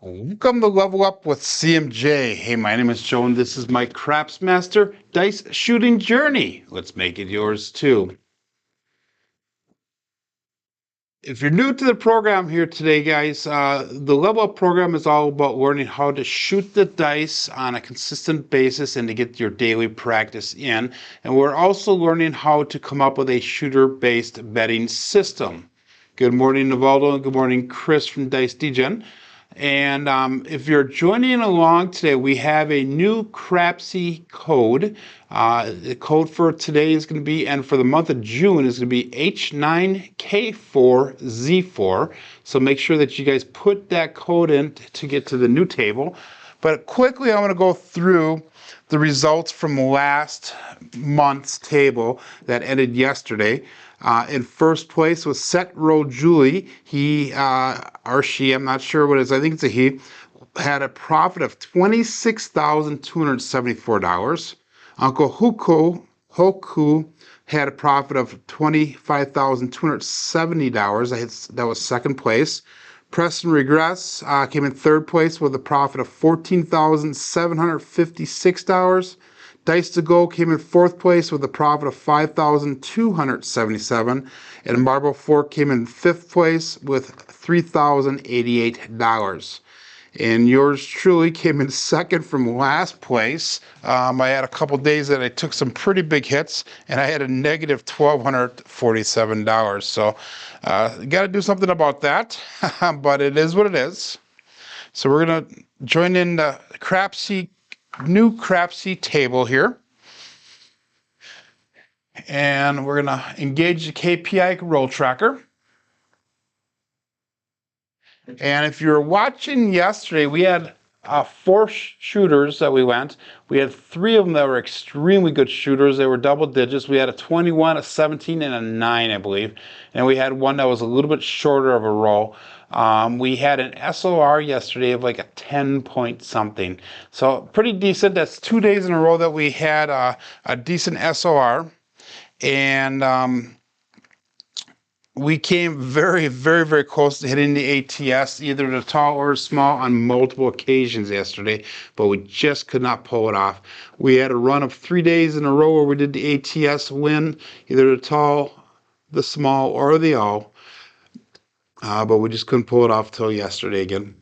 Welcome to Level Up with CMJ. Hey, my name is Joe, and this is my Craps Master dice shooting journey. Let's make it yours too. If you're new to the program here today, guys, the Level Up program is all about learning how to shoot the dice on a consistent basis and to get your daily practice in. And we're also learning how to come up with a shooter-based betting system. Good morning, Navaldo, and good morning, Chris from Dice Degen. And if you're joining along today, we have a new Crapsee code. The code for today is going to be, and for the month of June, is going to be H9K4Z4. So make sure that you guys put that code in to get to the new table. But quickly, I'm going to go through the results from last month's table that ended yesterday. In first place was Set Row Julie. He or she, I'm not sure what it is, I think it's a he, had a profit of $26,274. Uncle Hoku had a profit of $25,270. That was second place. Preston Regress came in third place with a profit of $14,756. Dice to Go came in fourth place with a profit of $5,277, and Marble Fork came in fifth place with $3,088. And yours truly came in second from last place. I had a couple days that I took some pretty big hits, and I had a negative $1,247. So, got to do something about that, but it is what it is. So we're gonna join in the new Crapsee table here, and we're gonna engage the KPI roll tracker. And if you're watching yesterday, we had 4 shooters that we went. We had 3 of them that were extremely good shooters. They were double digits. We had a 21, a 17, and a 9, I believe. And we had one that was a little bit shorter of a roll. We had an SOR yesterday of like a 10 point something. So pretty decent. That's 2 days in a row that we had a decent SOR. And we came very, very, very close to hitting the ATS, either the tall or small, on multiple occasions yesterday, but we just could not pull it off. We had a run of 3 days in a row where we did the ATS win, either the tall, the small, or the all, but we just couldn't pull it off till yesterday again.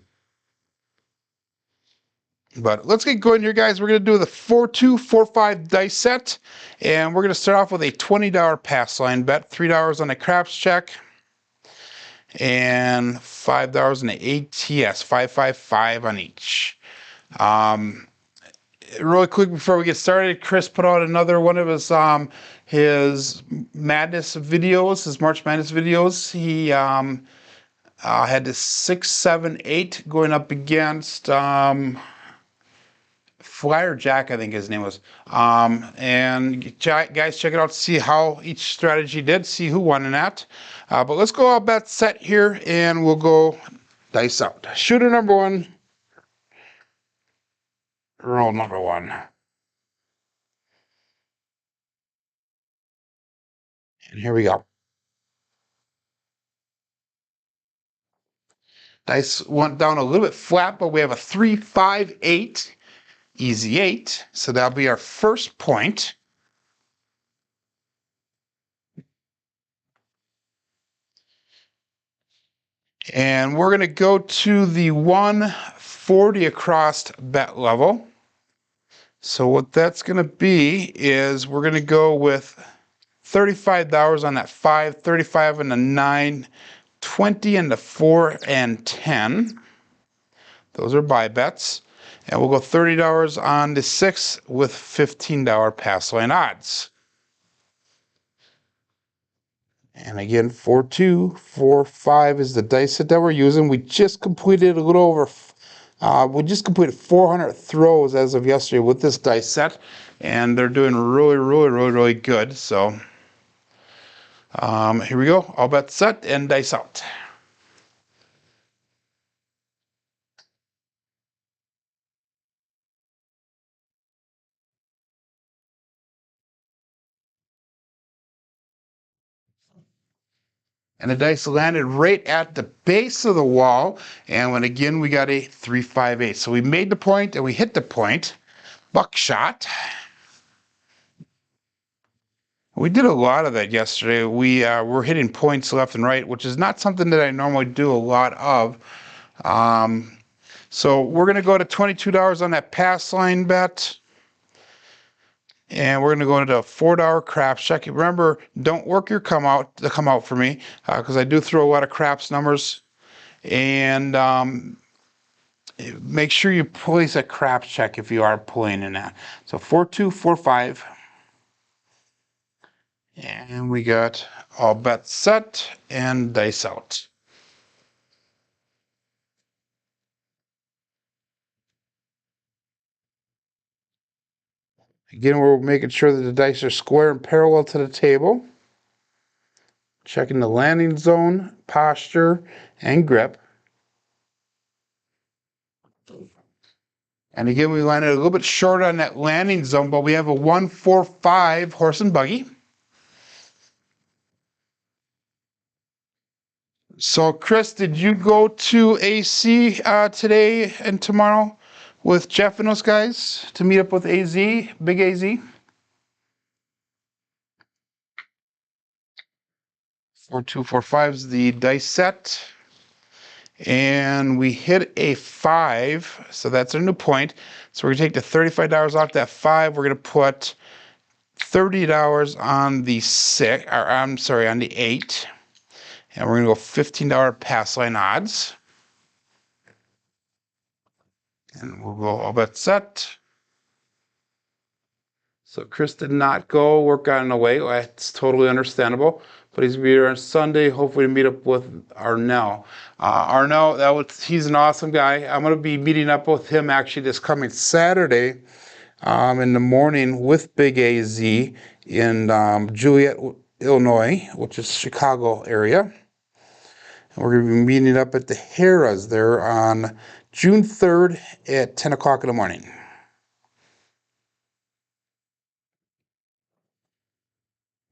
But let's get going here, guys. We're going to do the 4-2-4-5 dice set, and we're going to start off with a $20 pass line bet, $3 on a craps check, and $5 on the ATS, 555 on each. Really quick before we get started, Chris put out another one of his madness videos, his March Madness videos. He had the 6, 7, 8 going up against Flyer Jack, I think his name was. And guys, check it out to see how each strategy did, see who won in that. But let's go all bet set here, and we'll go dice out. Shooter number 1. Roll number 1. And here we go. Dice went down a little bit flat, but we have a 3, 5, 8. Easy 8. So that'll be our first point. And we're going to go to the 140 across bet level. So what that's going to be is we're going to go with $35 on that 5, 35 on the 9, 20 and the 4 and 10. Those are buy bets. And we'll go $30 on the 6 with $15 pass line odds. And again, 4-2, 4-5 is the dice set that we're using. We just completed a little over, we just completed 400 throws as of yesterday with this dice set. And they're doing really, really, really, really good. So here we go. All bets set and dice out. And the dice landed right at the base of the wall. And when again, we got a 3, 5, 8. So we made the point and we hit the point. Buckshot. We did a lot of that yesterday. We were hitting points left and right, which is not something that I normally do a lot of. So we're going to go to $22 on that pass line bet. And we're going to go into a $4 craps check. Remember, don't work your come out for me, because I do throw a lot of craps numbers. And make sure you place a craps check if you are playing in that. So 4-2-4-5. And we got all bets set and dice out. Again, we're making sure that the dice are square and parallel to the table. Checking the landing zone, posture, and grip. And again, we landed a little bit short on that landing zone, but we have a 1-4-5 horse and buggy. So, Chris, did you go to AC today and tomorrow with Jeff and those guys to meet up with AZ, Big AZ? 4-2-4-5 is the dice set. And we hit a 5, so that's a new point. So we're going to take the $35 off that 5. We're going to put $30 on the 6, or I'm sorry, on the 8. And we're going to go $15 pass line odds. And we'll go all bet set. So Chris did not go, work on the way. That's totally understandable. But he's going to be here on Sunday, hopefully to meet up with Arnell. Arnell, he's an awesome guy. I'm going to be meeting up with him actually this coming Saturday in the morning with Big AZ in Joliet, Illinois, which is Chicago area. And we're going to be meeting up at the Harrah's there on June 3rd at 10 o'clock in the morning.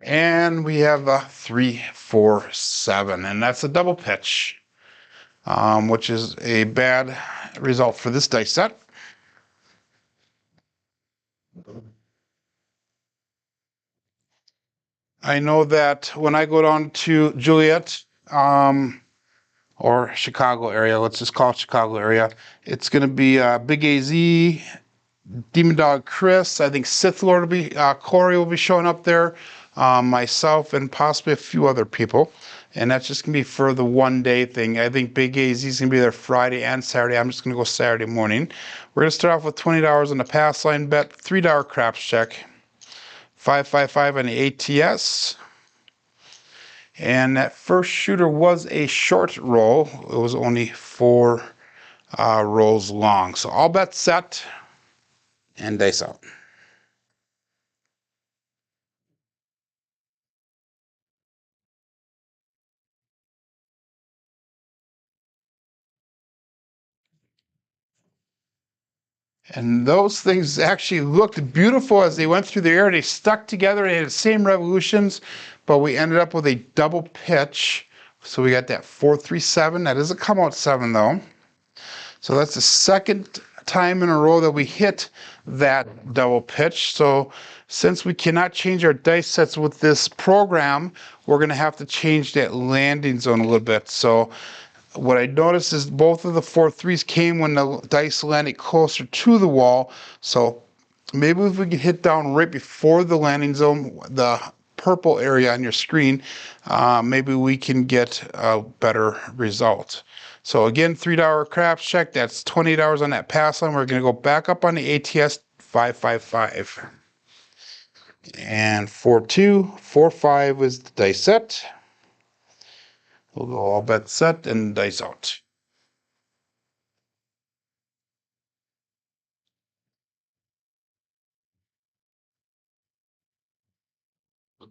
And we have a 3-4-7, and that's a double pitch, which is a bad result for this dice set. I know that when I go down to Joliet, or Chicago area, let's just call it Chicago area, it's going to be Big AZ, Demon Dog Chris, I think Sith Lord will be, Corey will be showing up there, myself, and possibly a few other people. And that's just going to be for the one-day thing. I think Big AZ is going to be there Friday and Saturday. I'm just going to go Saturday morning. We're going to start off with $20 on the pass line bet, $3 craps check, 5-5-5 on the ATS. And that first shooter was a short roll. It was only 4 rolls long. So all bets set and dice out. And those things actually looked beautiful as they went through the air. They stuck together. They had the same revolutions, but we ended up with a double pitch. So we got that 4-3-7. That is a come out 7 though. So that's the second time in a row that we hit that double pitch. So since we cannot change our dice sets with this program, we're going to have to change that landing zone a little bit. So what I noticed is both of the 4-3s came when the dice landed closer to the wall. So maybe if we could hit down right before the landing zone, the purple area on your screen, maybe we can get a better result. So again, $3 craps check. That's $20 on that pass line. We're going to go back up on the ATS 5-5-5. And 4-2-4-5 is the dice set. We'll go all bets set and dice out.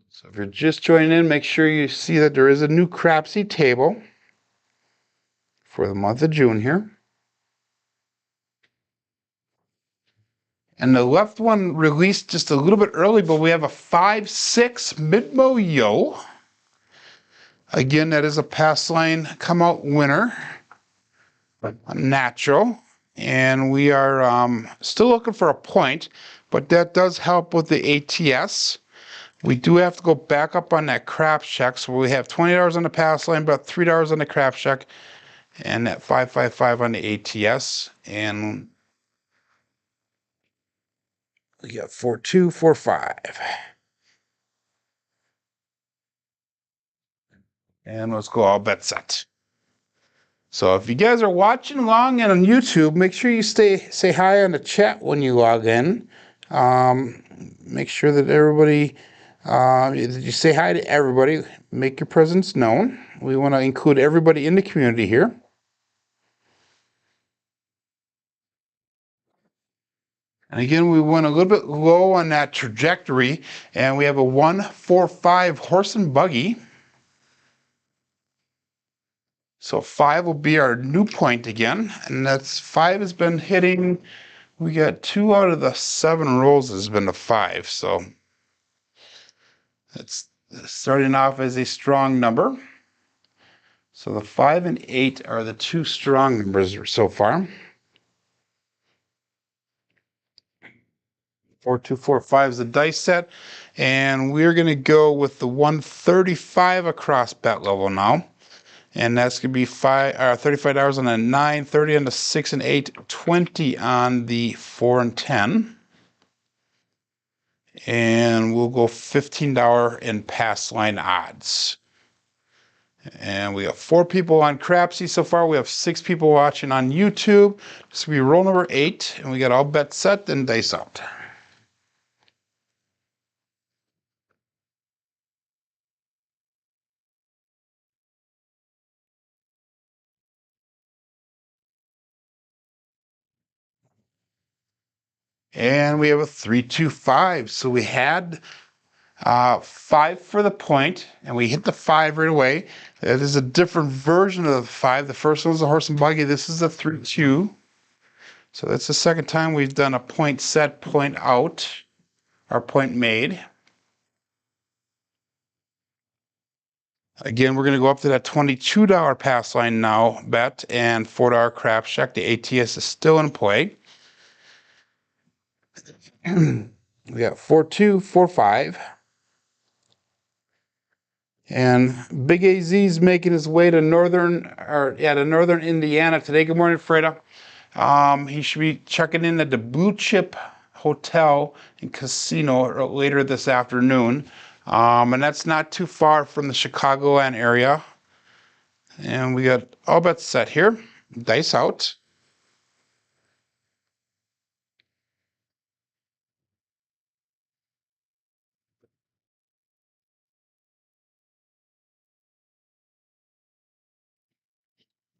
So if you're just joining in, make sure you see that there is a new Crapsee table for the month of June here. And the left one released just a little bit early, but we have a 5-6 Midmo Yo. Again, that is a pass line come out winner, natural, and we are still looking for a point, but that does help with the ATS. We do have to go back up on that crap check, so we have $20 on the pass line, about $3 on the crap check, and that 555 on the ATS, and we got 4245. And let's go all bet set. So if you guys are watching along and on YouTube, make sure you say hi on the chat when you log in. Make sure that everybody, you say hi to everybody. Make your presence known. We want to include everybody in the community here. And again, we went a little bit low on that trajectory, and we have a 145 horse and buggy. So 5 will be our new point again, and that's 5 has been hitting. We got 2 out of the 7 rolls has been a 5, so that's starting off as a strong number. So the 5 and 8 are the 2 strong numbers so far. 4245 is the dice set, and we're going to go with the 135 across bet level now. And that's going to be $35 on the 9, 30 on the 6 and 8, 20 on the 4 and 10. And we'll go $15 in pass line odds. And we have 4 people on Crapsee so far. We have 6 people watching on YouTube. This will be roll number 8, and we got all bets set and dice out. And we have a 3-2-5. So we had 5 for the point, and we hit the 5 right away. That is a different version of the 5. The first one was a horse and buggy. This is a 3-2. So that's the second time we've done a point set, point out, or point made. Again, we're going to go up to that $22 pass line now bet and $4 crap check. The ATS is still in play. We got 4-2, 4-5. And Big AZ's making his way to northern Indiana today. Good morning, Freda. He should be checking in at the Blue Chip Hotel and Casino later this afternoon. And that's not too far from the Chicagoland area. And we got all bets set here. Dice out.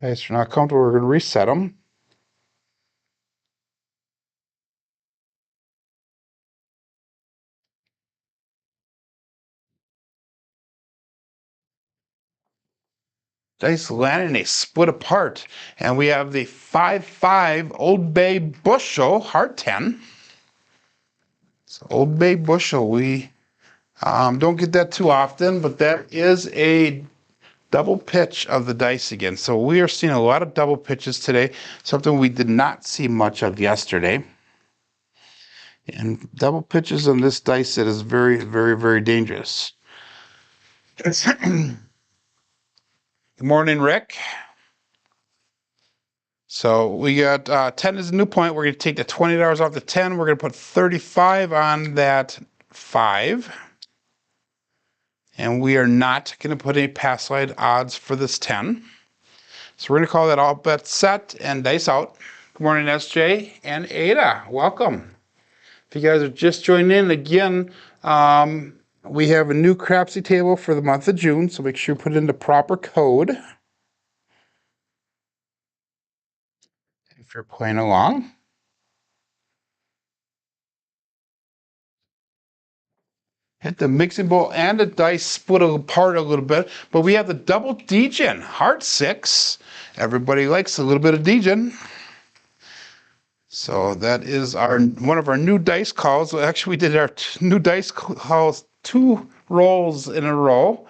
Dice are not comfortable. We're going to reset them. Dice landed and they split apart. And we have the 5-5 Old Bay Bushel Heart 10. So Old Bay Bushel, we don't get that too often, but that is a double pitch of the dice again. So we are seeing a lot of double pitches today, something we did not see much of yesterday. And double pitches on this dice set is very, very, very dangerous. Good morning, Rick. So we got 10 is a new point. We're going to take the $20 off the 10. We're going to put 35 on that 5. And we are not going to put any pass line odds for this 10. So we're going to call that all bets set and dice out. Good morning, SJ and Ada. Welcome. If you guys are just joining in, again, we have a new Crapsee table for the month of June, so make sure you put in the proper code if you're playing along. Hit the mixing bowl and the dice split apart a little bit, but we have the double degen, heart 6. Everybody likes a little bit of degen. So that is one of our new dice calls. Actually, we did our new dice calls 2 rolls in a row.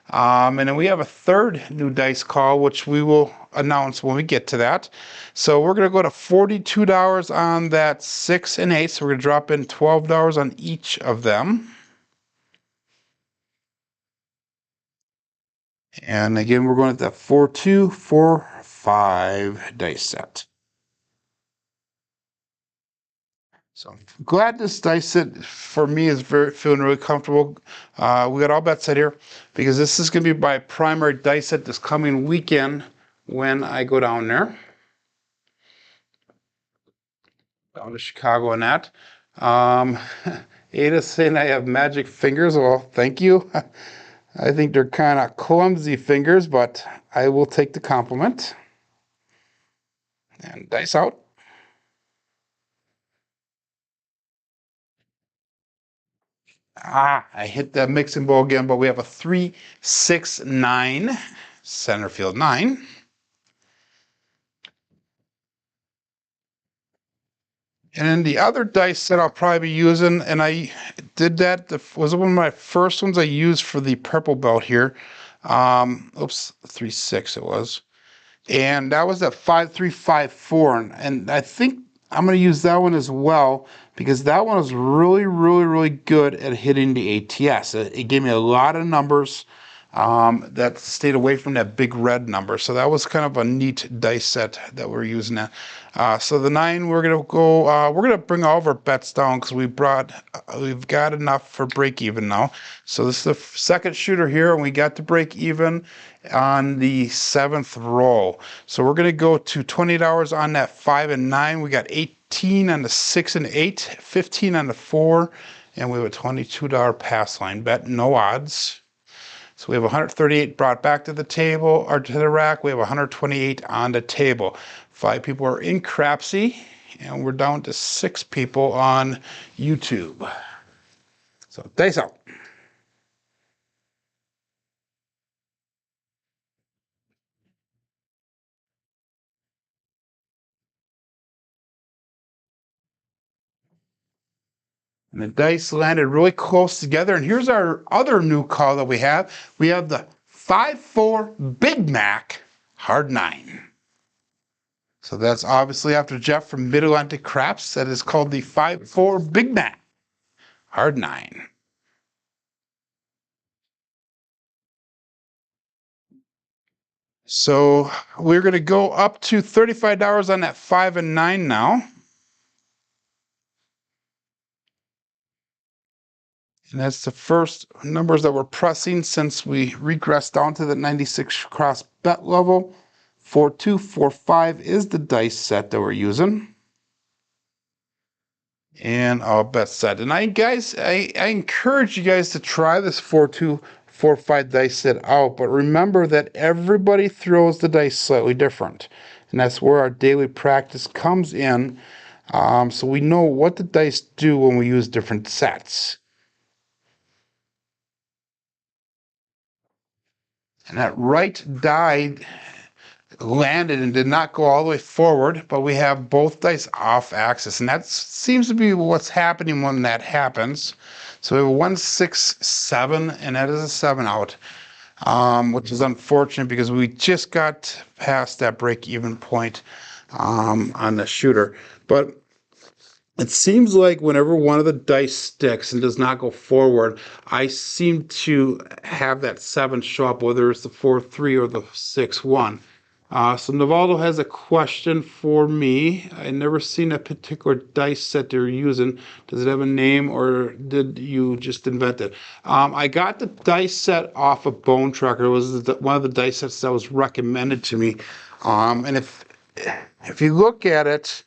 And then we have a third new dice call, which we will announce when we get to that. So we're going to go to $42 on that 6 and 8. So we're going to drop in $12 on each of them. And again, we're going at that 4, 2, 4, 5 dice set. So I'm glad this dice set for me is feeling really comfortable. We got all bets set here because this is going to be my primary dice set this coming weekend when I go down there. Down to Chicago on that. Ada's saying I have magic fingers. Well, thank you. I think they're kind of clumsy fingers, but I will take the compliment. And dice out. I hit that mixing bowl again, but we have a 3, 6, 9, center field 9. And then the other dice set I'll probably be using, and I did that, was one of my first ones I used for the purple belt here. Oops, 3, 6 it was. And that was at 5, 3, 5, 4. And I think I'm going to use that one as well because that one was really, really, really good at hitting the ATS. It gave me a lot of numbers that stayed away from that big red number. So that was kind of a neat dice set that we're using that. So the 9, we're going to go, we're going to bring all of our bets down because we've got enough for break even now. So this is the second shooter here, and we got to break even on the 7th roll. So we're going to go to $20 on that 5 and 9. We got 18 on the 6 and 8, 15 on the 4, and we have a $22 pass line bet, no odds. So we have 138 brought back to the table, or to the rack. We have 128 on the table. 5 people are in Crapsee, and we're down to 6 people on YouTube. So dice out. And the dice landed really close together. And here's our other new call that we have. We have the 5-4 Big Mac Hard 9. So that's obviously after Jeff from Mid-Atlantic Craps. That is called the 5-4 Big Mac Hard 9. So we're going to go up to $35 on that 5 and 9 now. And that's the first numbers that we're pressing since we regressed down to the 96 cross bet level. 4, 2, 4, 5 is the dice set that we're using. And all bets set. And I encourage you guys to try this 4, 2, 4, 5 dice set out. But remember that everybody throws the dice slightly different. And that's where our daily practice comes in. So we know what the dice do when we use different sets. And that right die landed and did not go all the way forward, but we have both dice off axis. And that seems to be what's happening when that happens. So we have a 1, 6, 7, and that is a 7 out, which is unfortunate because we just got past that break-even point on the shooter. But it seems like whenever one of the dice sticks and does not go forward, I seem to have that 7 show up, whether it's the 4, 3 or the 6, 1. So Navaldo has a question for me. I never seen a particular dice set they're using. Does it have a name or did you just invent it? I got the dice set off of Bone Tracker. It was one of the dice sets that was recommended to me. And if you look at it,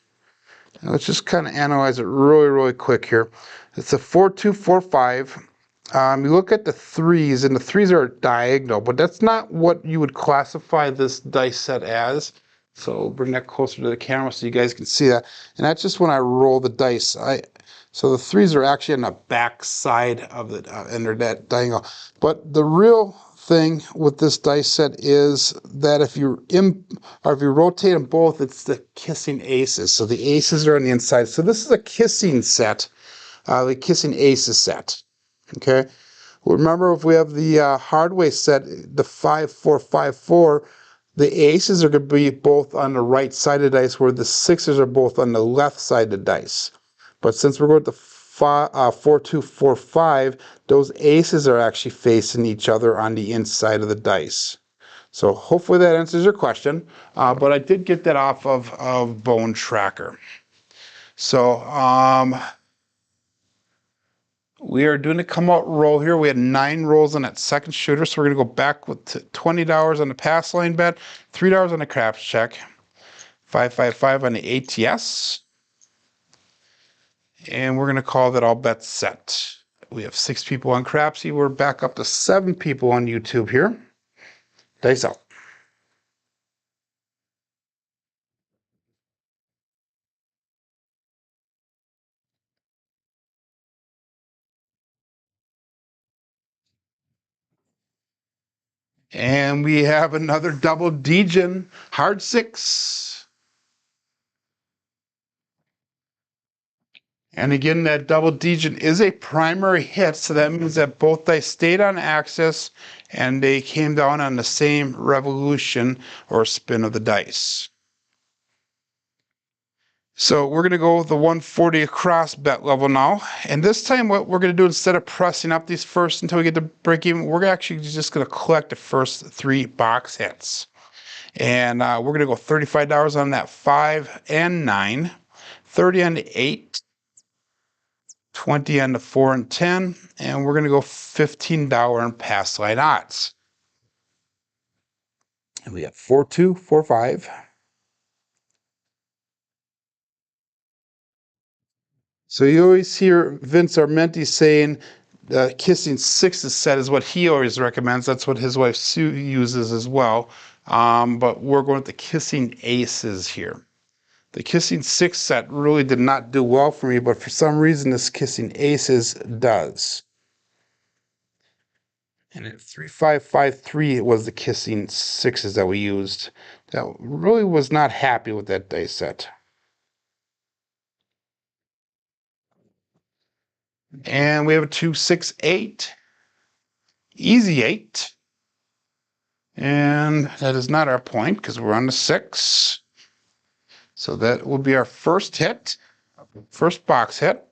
let's just kind of analyze it really, really quick here. It's a 4, 2, 4, 5. You look at the 3s, and the 3s are diagonal, but that's not what you would classify this dice set as. So bring that closer to the camera so you guys can see that. And that's just when I roll the dice. So the 3s are actually on the back side of it, and they're that diagonal. But the real thing with this dice set is that if you rotate them both, it's the kissing aces. So the aces are on the inside. So this is a kissing set, the kissing aces set. Okay, Remember, if we have the hard way set, the 5-4-5-4, the aces are going to be both on the right side of the dice, where the sixes are both on the left side of the dice. But since we're going to 4-2-4-5, those aces are actually facing each other on the inside of the dice. So hopefully that answers your question. But I did get that off of Bone Tracker. So we are doing a come out roll here. We had 9 rolls on that second shooter, so we're going to go back with $20 on the pass line bet, $3 on the craps check, 555 on the ATS, and we're going to call that all bets set. We have 6 people on Crapsee. We're back up to 7 people on YouTube here. Dice out. And we have another double Degen, hard 6. And again, that double Degen is a primary hit, so that means that both dice stayed on axis and they came down on the same revolution or spin of the dice. So we're going to go with the 140 across bet level now. And this time what we're going to do, instead of pressing up these first until we get to break even, we're actually just going to collect the first 3 box hits. And we're going to go $35 on that 5 and 9, 30 on the 8, 20 on the 4 and 10, and we're going to go $15 on pass line odds. And we have 4-2-4-5. So you always hear Vince Armenti saying the kissing 6s set is what he always recommends. That's what his wife Sue uses as well. But we're going with the kissing aces here. The kissing 6 set really did not do well for me, but for some reason this kissing aces does. And at 3-5-5-3 was the kissing 6s that we used. That really was not happy with that dice set. And we have a 2-6-8, easy 8. And that is not our point because we're on the 6. So that will be our first hit, first box hit.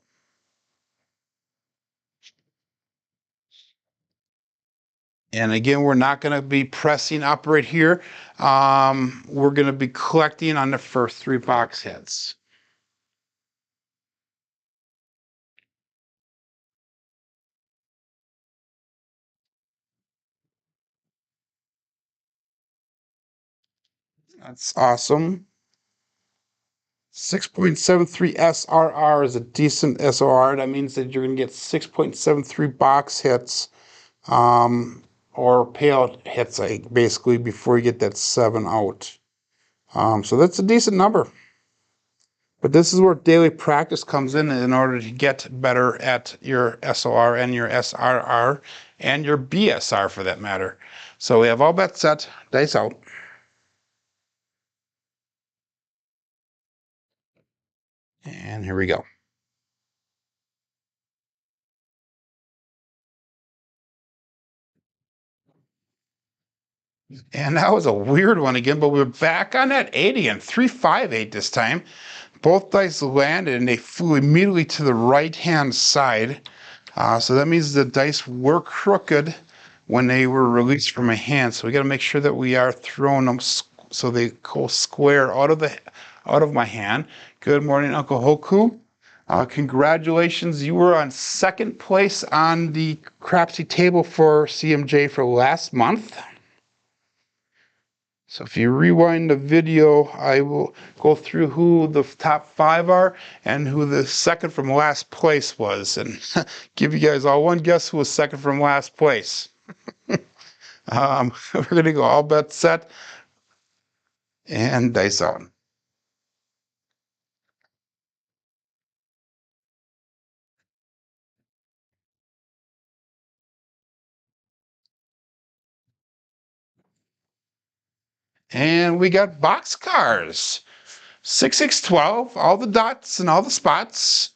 And again, we're not going to be pressing up right here. We're going to be collecting on the first 3 box hits. That's awesome. 6.73 SRR is a decent SOR. That means that you're going to get 6.73 box hits or payout hits, basically, before you get that 7 out. So that's a decent number. But this is where daily practice comes in order to get better at your SOR and your SRR and your BSR for that matter. So we have all bets set, dice out. And here we go. And that was a weird one again, but we're back on that 80 and 358 this time. Both dice landed and they flew immediately to the right-hand side. So that means the dice were crooked when they were released from my hand. So we got to make sure that we are throwing them so they go square out of my hand. Good morning, Uncle Hoku. Congratulations, you were on 2nd place on the Crapsee table for CMJ for last month. So if you rewind the video, I will go through who the top 5 are and who the second from last place was, and give you guys all one guess who was second from last place. We're going to go all bets set and dice on. And we got boxcars. 6-6-12, all the dots and all the spots.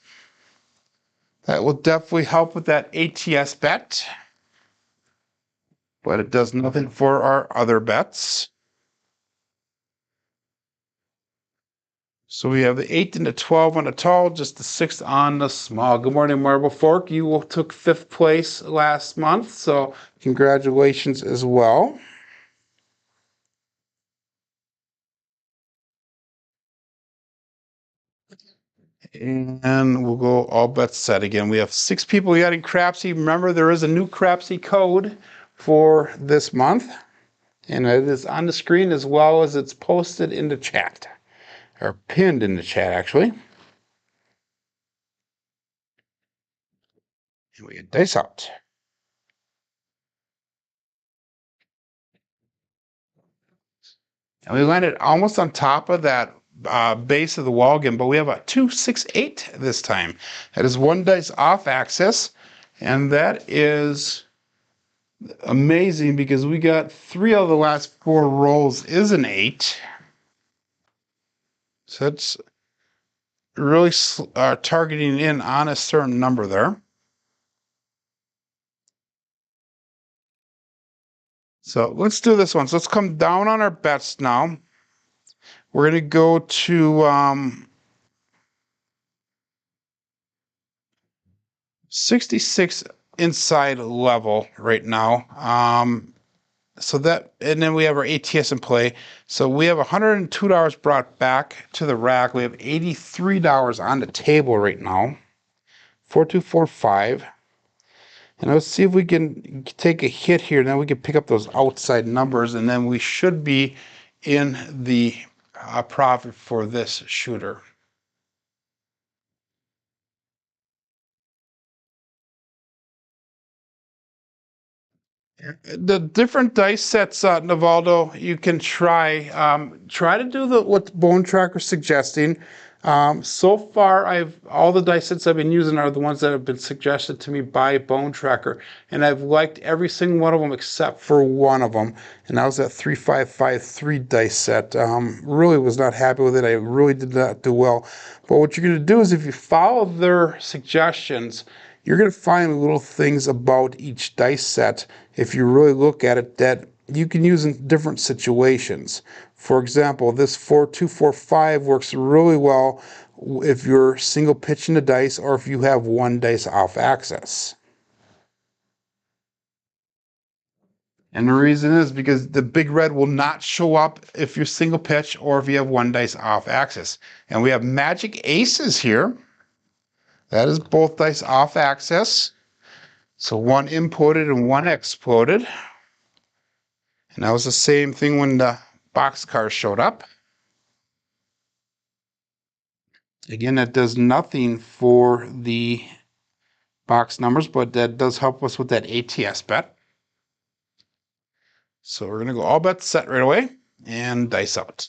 That will definitely help with that ATS bet. but it does nothing for our other bets. So we have the 8 and the 12 on the tall, just the 6 on the small. Good morning, Marble Fork. You took 5th place last month, so congratulations as well. And we'll go all bets set again. We have 6 people getting Crapsee. Remember, there is a new Crapsee code for this month, and it is on the screen as well as it's posted in the chat, or pinned in the chat, actually. And we get dice out. And we landed almost on top of that base of the wall again, but we have a 2, 6, 8 this time. That is 1 dice off axis, and that is amazing because we got 3 out of the last 4 rolls is an 8. So that's really targeting in on a certain number there. So let's do this one. So let's come down on our bets now. We're going to go to 66 inside level right now. So that, and then we have our ATS in play. So we have $102 brought back to the rack. We have $83 on the table right now. 4245. And let's see if we can take a hit here, and then we can pick up those outside numbers, and then we should be in the profit for this shooter. The different dice sets, Navaldo, you can try. Try to do what Bone Tracker's suggesting. So far, all the dice sets I've been using are the ones that have been suggested to me by Bone Tracker, and I've liked every single one of them except for one of them, and that was that 3553 dice set. Really was not happy with it. I really did not do well. But what you're going to do is, if you follow their suggestions, you're going to find little things about each dice set, if you really look at it, that you can use in different situations. For example, this 4245 works really well if you're single pitching the dice or if you have 1 dice off axis. And the reason is because the big red will not show up if you're single pitch or if you have 1 dice off axis. And we have magic aces here. That is both dice off axis. So 1 inputted and 1 exploded. And that was the same thing when the boxcar showed up. Again, that does nothing for the box numbers, but that does help us with that ATS bet. So we're going to go all bets set right away and dice out.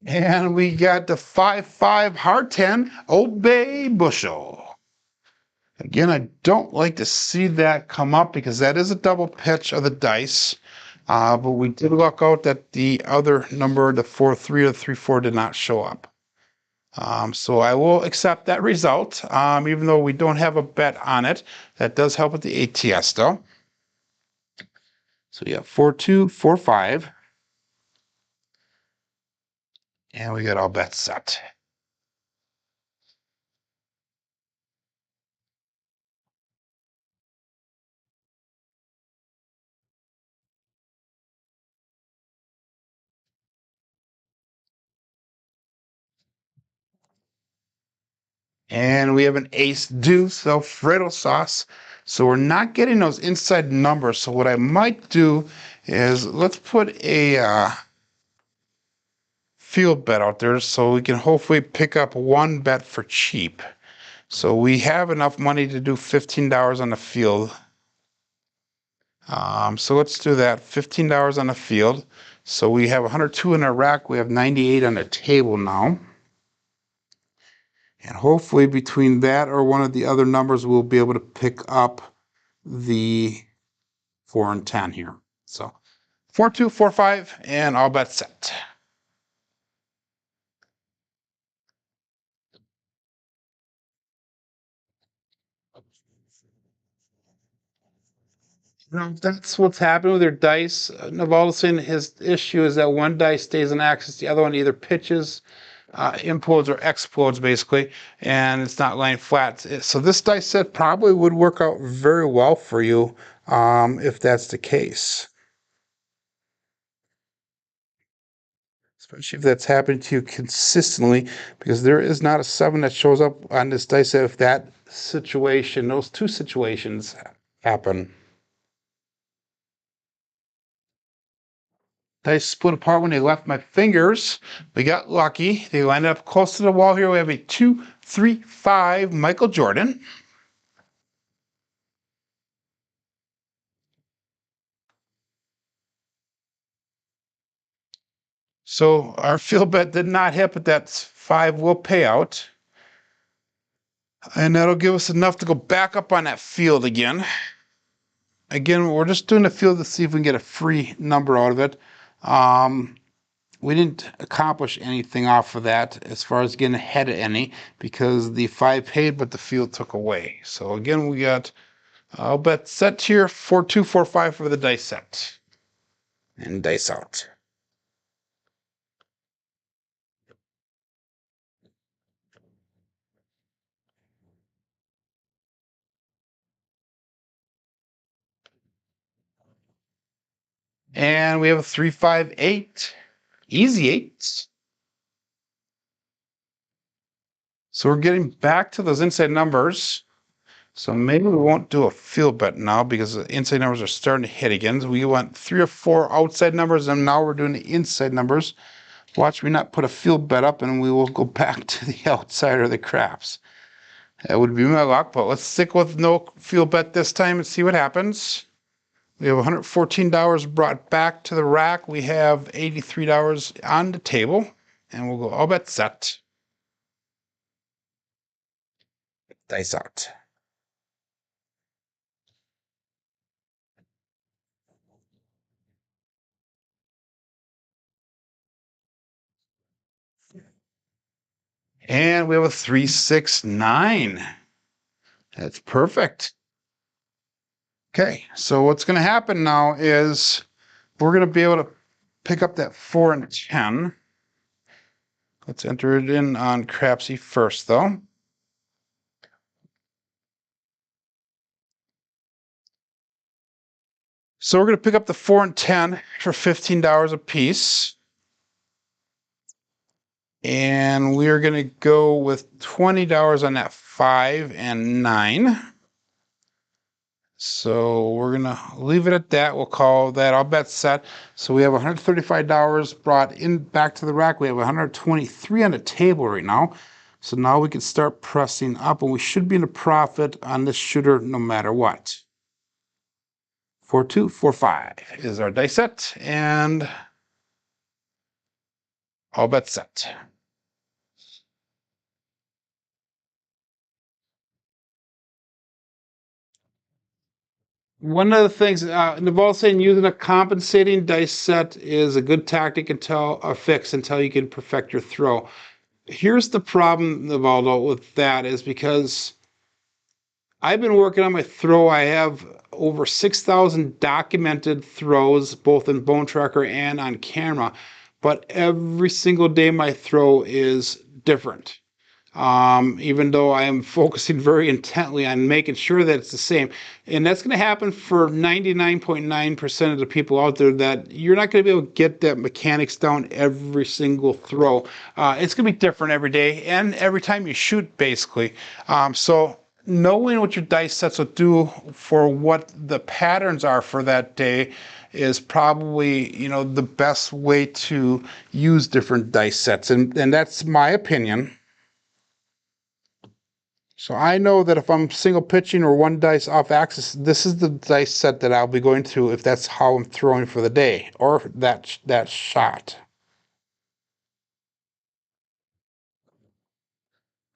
And we got the 5-5 hard 10 obey bushel. Again, I don't like to see that come up because that is a double pitch of the dice. But we did luck out that the other number, the 4-3 or the 3-4, did not show up. So I will accept that result, even though we don't have a bet on it. That does help with the ATS though. So we have 4-2, 4-5. And we got all bets set. And we have an ace deuce Alfredo sauce. So we're not getting those inside numbers. So what I might do is let's put a field bet out there so we can hopefully pick up 1 bet for cheap. So we have enough money to do $15 on the field. So let's do that, $15 on the field. So we have 102 in our rack. We have 98 on the table now. And hopefully between that or one of the other numbers, we'll be able to pick up the 4 and 10 here. So 4-2-4-5, and all bets set. That's what's happened with your dice. Naval's saying his issue is that one dice stays on axis, the other one either pitches, implodes, or explodes, basically, and it's not lying flat. So this dice set probably would work out very well for you if that's the case. Especially if that's happening to you consistently, because there is not a 7 that shows up on this dice set if that situation, those two situations happen. Dice split apart when they left my fingers. We got lucky. They landed up close to the wall here. We have a 2-3-5 Michael Jordan. So our field bet did not hit, but that 5 will pay out. And that'll give us enough to go back up on that field again. Again, we're just doing the field to see if we can get a free number out of it. We didn't accomplish anything off of that as far as getting ahead of any, because the 5 paid, but the field took away. So again, we got, I'll bet set here, 4-2-4-5 for the dice set. And dice out. And we have a 3-5-8. Easy 8s. So we're getting back to those inside numbers. So maybe we won't do a field bet now because the inside numbers are starting to hit again. So we want 3 or 4 outside numbers, and now we're doing the inside numbers. Watch me not put a field bet up, and we will go back to the outside or the craps. That would be my luck, but let's stick with no field bet this time and see what happens. We have $114 brought back to the rack. We have $83 on the table, and we'll go all bet set. Dice out. And we have a 3-6-9. That's perfect. Okay, so what's going to happen now is we're going to be able to pick up that 4 and 10. Let's enter it in on Crapsee first, though. So we're going to pick up the 4 and 10 for $15 a piece. And we are going to go with $20 on that 5 and 9. So we're going to leave it at that. We'll call that all bet set. So we have $135 brought in back to the rack. We have $123 on the table right now. So now we can start pressing up, and we should be in a profit on this shooter no matter what. 4-2-4-5 is our dice set, and all bet set. One of the things, Naval's saying using a compensating dice set is a good tactic until a fix until you can perfect your throw. Here's the problem, Navaldo, with that is because I've been working on my throw. I have over 6,000 documented throws, both in Bone Tracker and on camera, but every single day my throw is different. Even though I am focusing very intently on making sure that it's the same. And that's going to happen for 99.9% of the people out there, that you're not going to be able to get that mechanics down every single throw. It's going to be different every day and every time you shoot, basically. So knowing what your dice sets will do for what the patterns are for that day is probably, the best way to use different dice sets. And that's my opinion. So I know that if I'm single pitching or one dice off axis, this is the dice set that I'll be going to if that's how I'm throwing for the day or that shot.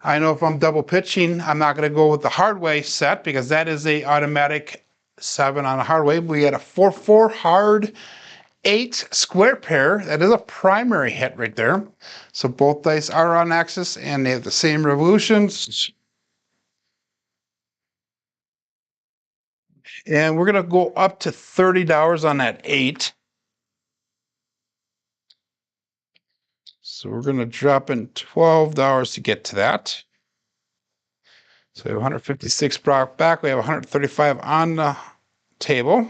I know if I'm double pitching, I'm not going to go with the hard way set because that is a automatic 7 on a hard way. We got a 4-4 hard 8 square pair. That is a primary hit right there. So both dice are on axis and they have the same revolutions. And we're going to go up to $30 on that 8. So we're going to drop in $12 to get to that. So we have 156 brought back. We have 135 on the table.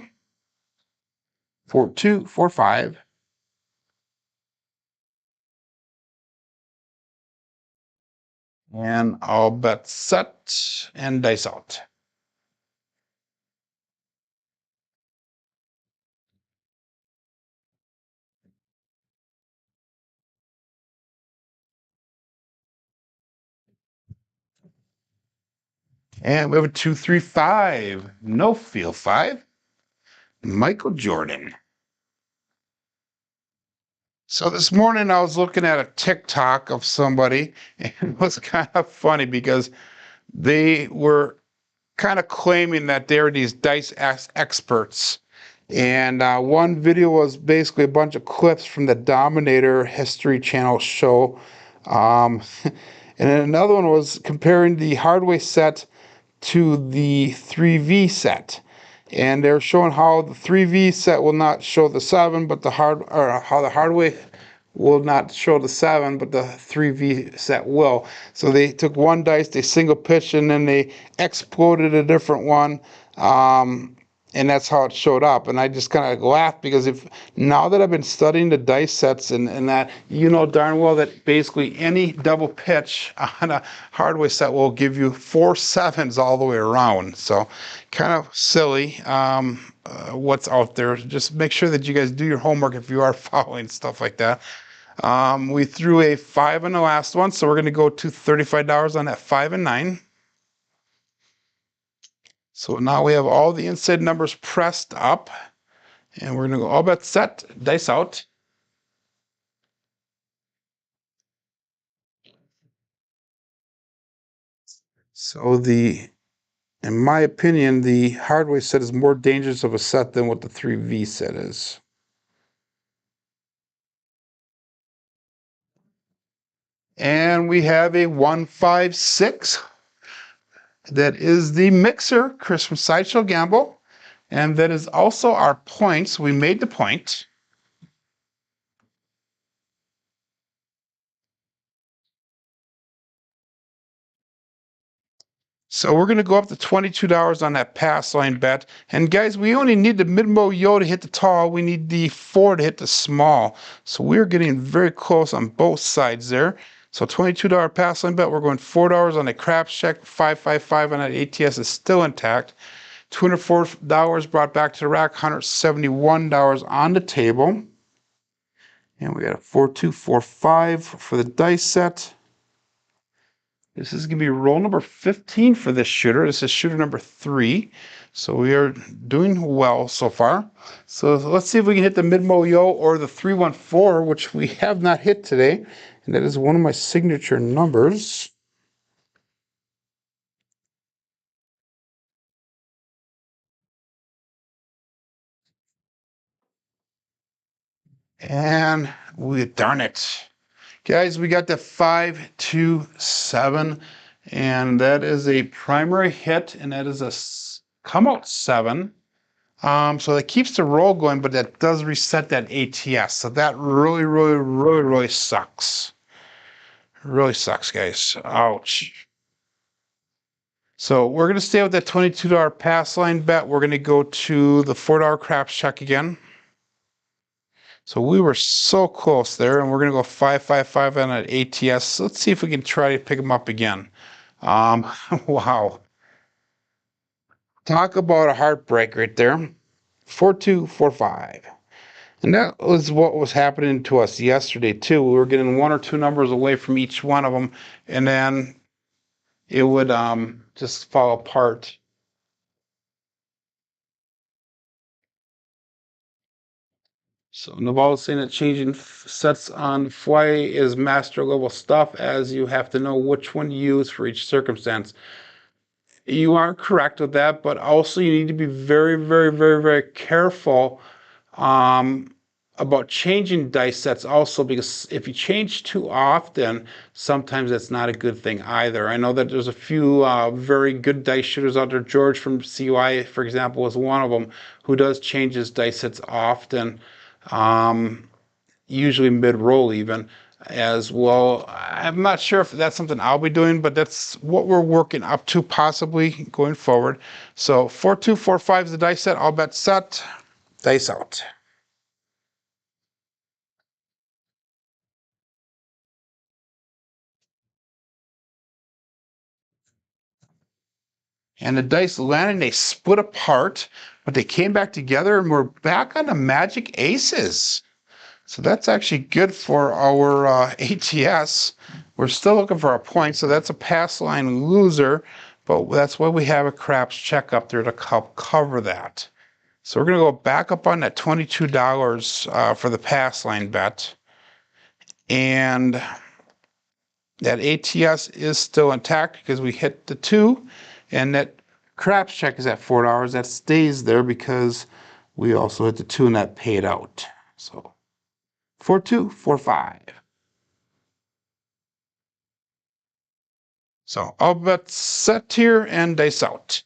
4-2, 4-5. And I'll bet set and dice out. And we have a 2-3-5. No field 5. Michael Jordan. So this morning I was looking at a TikTok of somebody, and it was kind of funny because they were kind of claiming that they're these dice experts. And one video was basically a bunch of clips from the Dominator History Channel show. And then another one was comparing the hardware set to the 3V set. And they're showing how the 3V set will not show the 7, but how the hardware will not show the 7, but the 3V set will. So they took one dice, they single pitched, and then they exploded a different one. And that's how it showed up. And I just kind of laughed because now that I've been studying the dice sets and that, you know darn well that basically any double pitch on a hardware set will give you 4 7s all the way around. So kind of silly what's out there. Just make sure that you guys do your homework if you are following stuff like that. We threw a 5 on the last one, so we're going to go to $35 on that 5 and 9. So now we have all the inside numbers pressed up, and we're going to go all bet set, dice out. So in my opinion, the hardware set is more dangerous of a set than what the 3V set is. And we have a 1-5-6. That is the mixer, Chris from Sideshow Gamble. And that is also our points. We made the point. So we're going to go up to $22 on that pass line bet. And guys, we only need the mid-mo yo to hit the tall. We need the 4 to hit the small. So we're getting very close on both sides there. So $22 pass line bet. We're going $4 on the craps check. 555 on that ATS is still intact. $204 brought back to the rack. $171 on the table. And we got a 4-2-4-5 for the dice set. This is going to be roll number 15 for this shooter. This is shooter number 3. So we are doing well so far. So let's see if we can hit the mid-mo yo or the 314, which we have not hit today. And that is one of my signature numbers. And darn it. Guys, we got the 5-2-7. And that is a primary hit, and that is a come out 7. So that keeps the roll going, but that does reset that ATS. So that really sucks. Really sucks, guys. Ouch. So we're going to stay with that $22 pass line bet. We're going to go to the $4 craps check again. So we were so close there, and we're going to go 555 on an ATS. Let's see if we can try to pick them up again. Wow. Talk about a heartbreak right there. 4-2-4-5. And that was what was happening to us yesterday, too. We were getting 1 or 2 numbers away from each one of them, and then it would just fall apart. So Naval is saying that changing sets on the fly is master level stuff, as you have to know which one to use for each circumstance. You are correct with that, but also you need to be very, very, very, very careful um, about changing dice sets also, because if you change too often, sometimes that's not a good thing either. I know that there's a few very good dice shooters out there. George from CY, for example, was one of them, who does change his dice sets often. Um, Usually mid-roll even as well. I'm not sure if that's something I'll be doing, but that's what we're working up to possibly going forward. So 4-2-4-5 is the dice set. All bets set. Dice out. And the dice landed and they split apart, but they came back together and we're back on the magic aces. So that's actually good for our ATS. We're still looking for a point, so that's a pass line loser, but that's why we have a craps check up there to help cover that. So we're going to go back up on that $22 for the pass line bet. And that ATS is still intact because we hit the 2, and that craps check is at $4. That stays there because we also hit the 2 and that paid out. So 4-2-4-5. So all bets set here and dice out.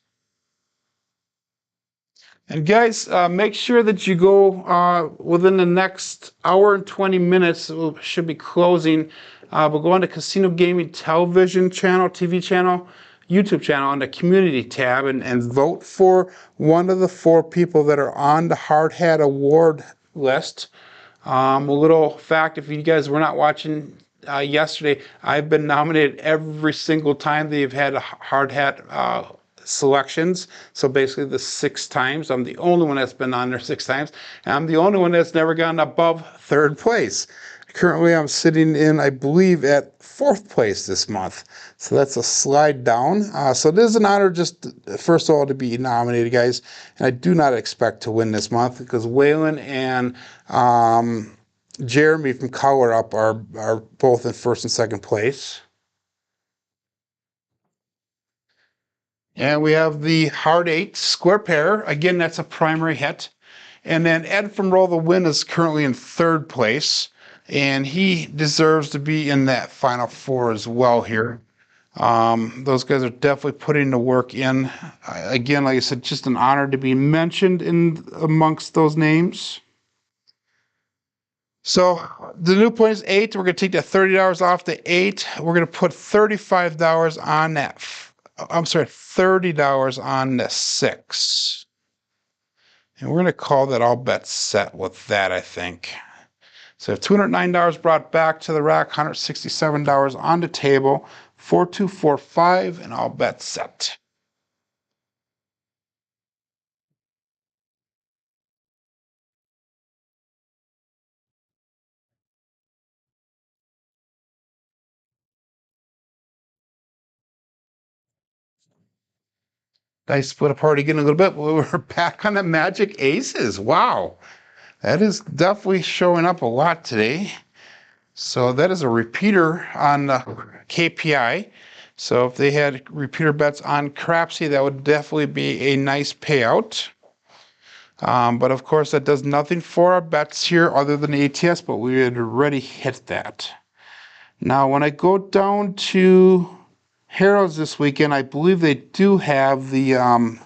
And guys, make sure that you go within the next hour and 20 minutes. We should be closing. We'll go on to Casino Gaming Television channel, TV channel, YouTube channel on the community tab and vote for one of the 4 people that are on the Hard Hat Award list. A little fact, if you guys were not watching yesterday, I've been nominated every single time they've had a hard hat selections. So basically the 6 times. I'm the only one that's been on there 6 times. And I'm the only one that's never gotten above 3rd place. Currently I'm sitting in, I believe, at 4th place this month. So that's a slide down. So it is an honor just, first of all, to be nominated, guys. And I do not expect to win this month because Waylon and Jeremy from Color Up are both in 1st and 2nd place. And we have the Hard 8 square pair. Again, that's a primary hit. And then Ed from Roll the Win is currently in 3rd place. And he deserves to be in that final 4 as well here. Those guys are definitely putting the work in. Again, like I said, just an honor to be mentioned in amongst those names. So the new point is 8. We're going to take that $30 off the 8. We're going to put $35 on that. I'm sorry, $30 on the 6. And we're going to call that all bets set with that, I think. So $209 brought back to the rack, $167 on the table, 4-2-4-5, and all bets set. Dice split apart again a little bit. We're back on the magic aces. Wow. That is definitely showing up a lot today. So that is a repeater on the KPI. So if they had repeater bets on Crapsee, that would definitely be a nice payout. But of course, that does nothing for our bets here other than ATS, but we had already hit that. Now, when I go down to Harrow's this weekend, I believe they do have the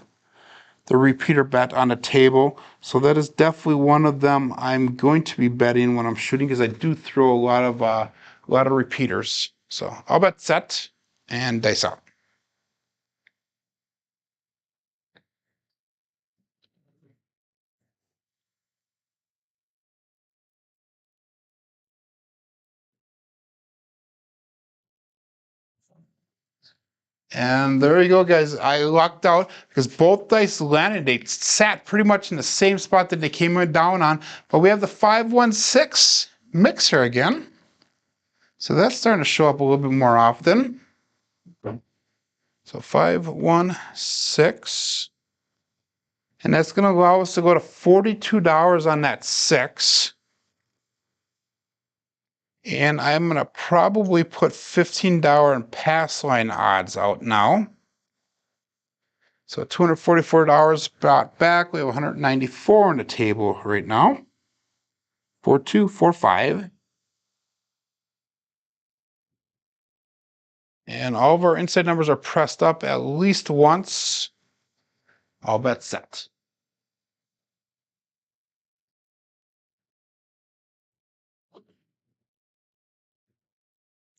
repeater bet on the table. So that is definitely one of them I'm going to be betting when I'm shooting because I do throw a lot of repeaters. So I'll bet set and dice out. And there you go, guys. I lucked out because both dice landed. They sat pretty much in the same spot that they came down on. But we have the 5-1-6 mixer again. So that's starting to show up a little bit more often. So 5-1-6. And that's going to allow us to go to $42 on that 6. And I'm going to probably put $15 in pass line odds out now. So $244 brought back. We have 194 on the table right now. 4245. And all of our inside numbers are pressed up at least once. All bets set.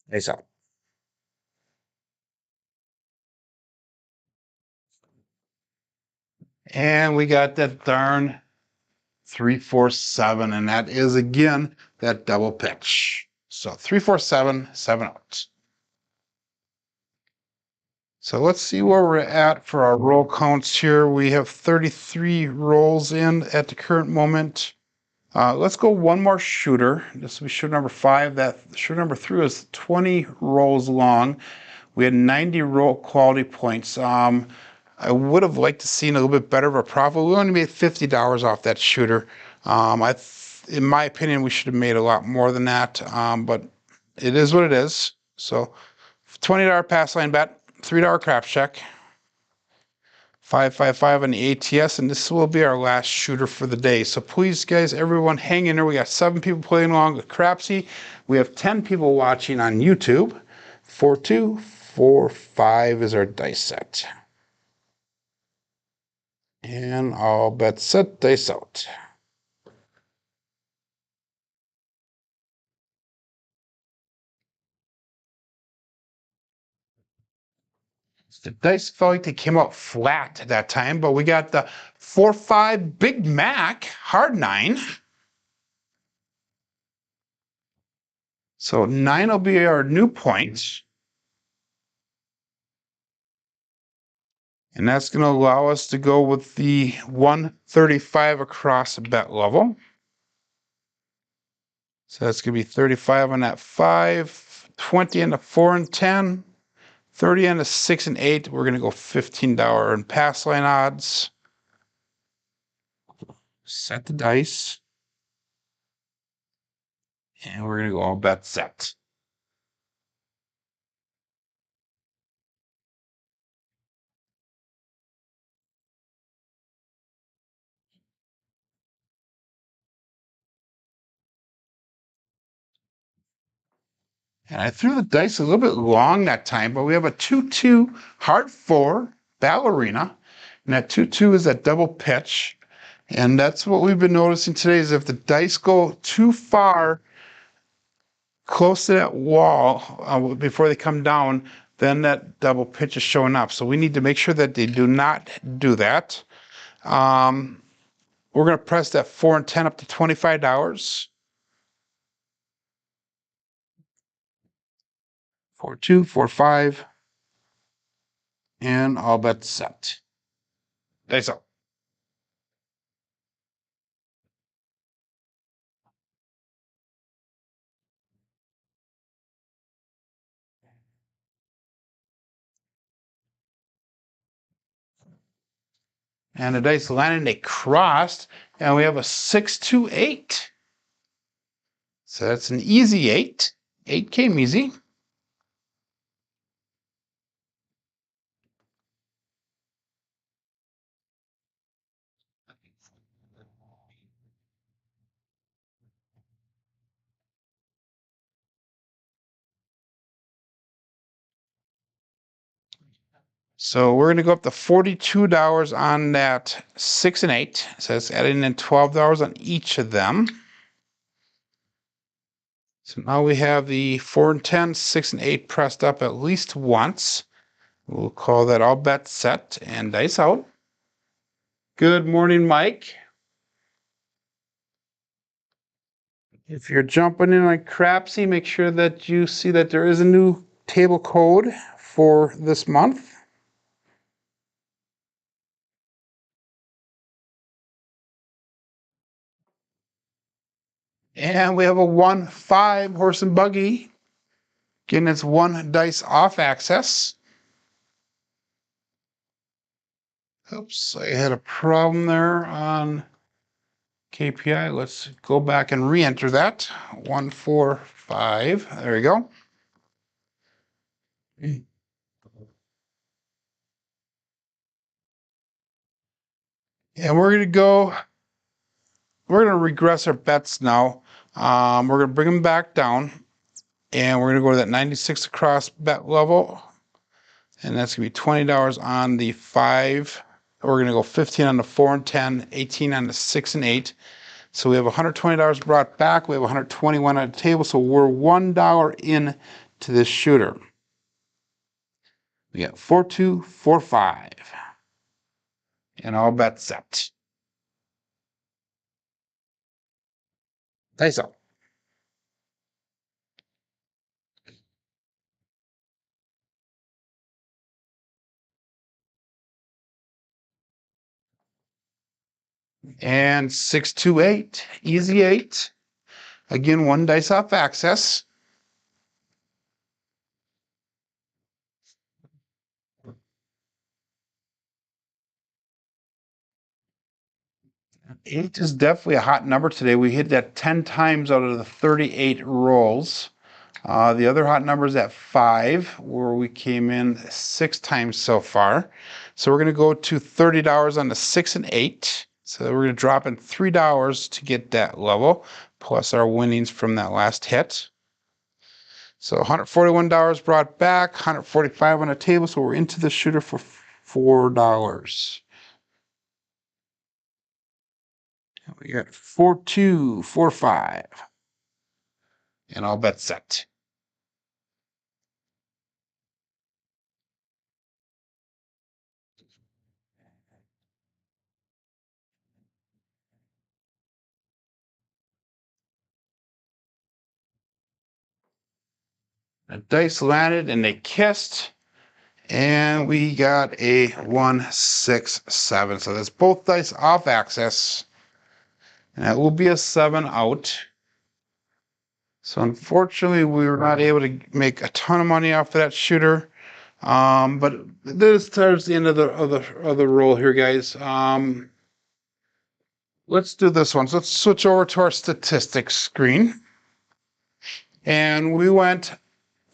Face out. And we got that darn 347, and that is again that double pitch. So 347, 7 out. So let's see where we're at for our roll counts here. We have 33 rolls in at the current moment. Let's go one more shooter. This will be shooter number 5. That shooter number 3 is 20 rolls long. We had 90 roll quality points. I would have liked to see a little bit better of a profit. We only made $50 off that shooter. In my opinion, we should have made a lot more than that, but it is what it is. So $20 pass line bet, $3 craps check, 555 on the ATS, and this will be our last shooter for the day. So please, guys, everyone, hang in there. We got 7 people playing along with Crapsee. We have 10 people watching on YouTube. 4245 is our dice set. And all bets set, dice out. The dice felt like they came out flat that time, but we got the 4-5 Big Mac hard 9. So 9 will be our new point. And that's going to allow us to go with the 135 across the bet level. So that's going to be 35 on that 5, 20 on the 4 and 10, 30 on the 6 and 8. We're going to go $15 in pass line odds. Set the dice. And we're going to go all bet set. And I threw the dice a little bit long that time, but we have a 2-2 hard 4 ballerina. And that 2-2 is that double pitch. And that's what we've been noticing today is if the dice go too far close to that wall before they come down, then that double pitch is showing up. So we need to make sure that they do not do that. We're going to press that 4 and 10 up to $25. 4-2, 4-5, and all bets set. Dice up. And the dice landed, they crossed, and we have a 6-2-8. So that's an easy 8. 8 came easy. So we're going to go up to $42 on that 6 and 8. So that's adding in $12 on each of them. So now we have the 4 and 10, 6 and 8 pressed up at least once. We'll call that all bets set and dice out. Good morning, Mike. If you're jumping in on Crapsee, make sure that you see that there is a new table code for this month. And we have a 1-5 horse and buggy. Getting its 1 dice off access. Oops, I had a problem there on KPI. Let's go back and re-enter that. 1-4-5. There we go. And we're going to regress our bets now. We're going to bring them back down, and we're going to go to that 96 across bet level, and that's going to be $20 on the 5. We're going to go 15 on the 4 and 10, 18 on the 6 and 8. So we have $120 brought back. We have $121 on the table, so we're $1 in to this shooter. We got 4245, and all bets set. Dice up. And 628, easy 8. Again, 1 dice off access. Eight is definitely a hot number today. We hit that 10 times out of the 38 rolls. The other hot number is at 5, where we came in 6 times so far. So we're going to go to $30 on the 6 and 8. So we're going to drop in $3 to get that level, plus our winnings from that last hit. So $141 brought back, $145 on the table, so we're into the shooter for $4. We got 4245, and all bets set. The dice landed and they kissed, and we got a 1, 6, 7. So that's both dice off access, and that will be a 7 out. So unfortunately, we were not able to make a ton of money off of that shooter. But this towards the end of the roll here, guys. Let's do this one. So let's switch over to our statistics screen, and we went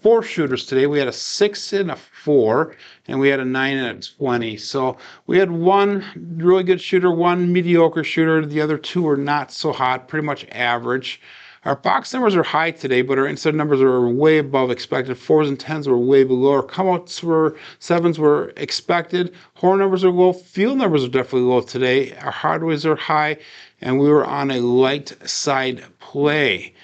4 shooters today. We had a 6 and a 4, and we had a 9 and a 20. So we had 1 really good shooter, 1 mediocre shooter. The other 2 were not so hot, pretty much average. Our box numbers are high today, but our inside numbers are way above expected. 4s and 10s were way below. Our comeouts were 7s were expected. Horn numbers are low. Field numbers are definitely low today. Our hardways are high, and we were on a light side play.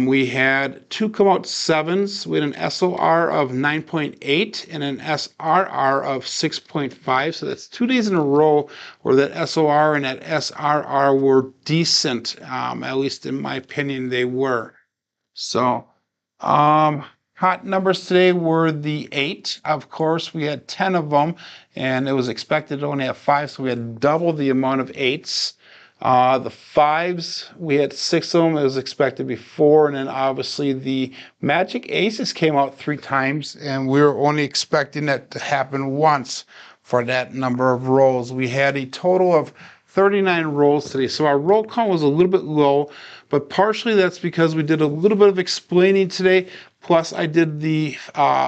We had 2 come out 7s. We had an SOR of 9.8 and an SRR of 6.5. So that's 2 days in a row where that SOR and that SRR were decent. At least in my opinion, they were. So, hot numbers today were the 8. Of course, we had 10 of them, and it was expected to only have 5, so we had double the amount of 8s. The 5s, we had 6 of them. It was expected to be 4, and then obviously the Magic Aces came out 3 times, and we were only expecting that to happen once for that number of rolls. We had a total of 39 rolls today, so our roll count was a little bit low, but partially that's because we did a little bit of explaining today. Plus, I did the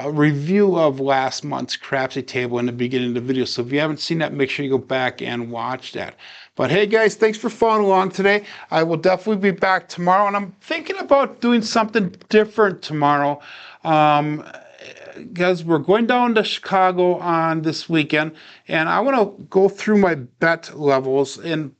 review of last month's Crapsee table in the beginning of the video. So if you haven't seen that, make sure you go back and watch that. But hey guys, thanks for following along today. I will definitely be back tomorrow, and I'm thinking about doing something different tomorrow. Because we're going down to Chicago on this weekend, and I want to go through my bet levels and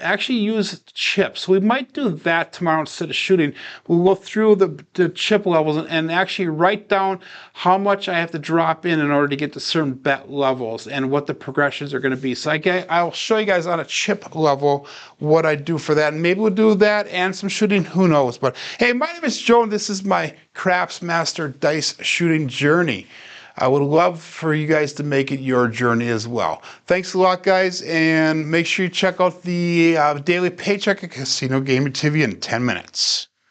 actually use chips. We might do that tomorrow instead of shooting. We'll go through the chip levels and actually write down how much I have to drop in order to get to certain bet levels and what the progressions are going to be. So I'll show you guys on a chip level what I do for that. And maybe we'll do that and some shooting, who knows. But hey, my name is Joe, and this is my Craps Master Dice shooting journey. I would love for you guys to make it your journey as well. Thanks a lot, guys, and make sure you check out the daily paycheck at Casino Gaming TV in 10 minutes.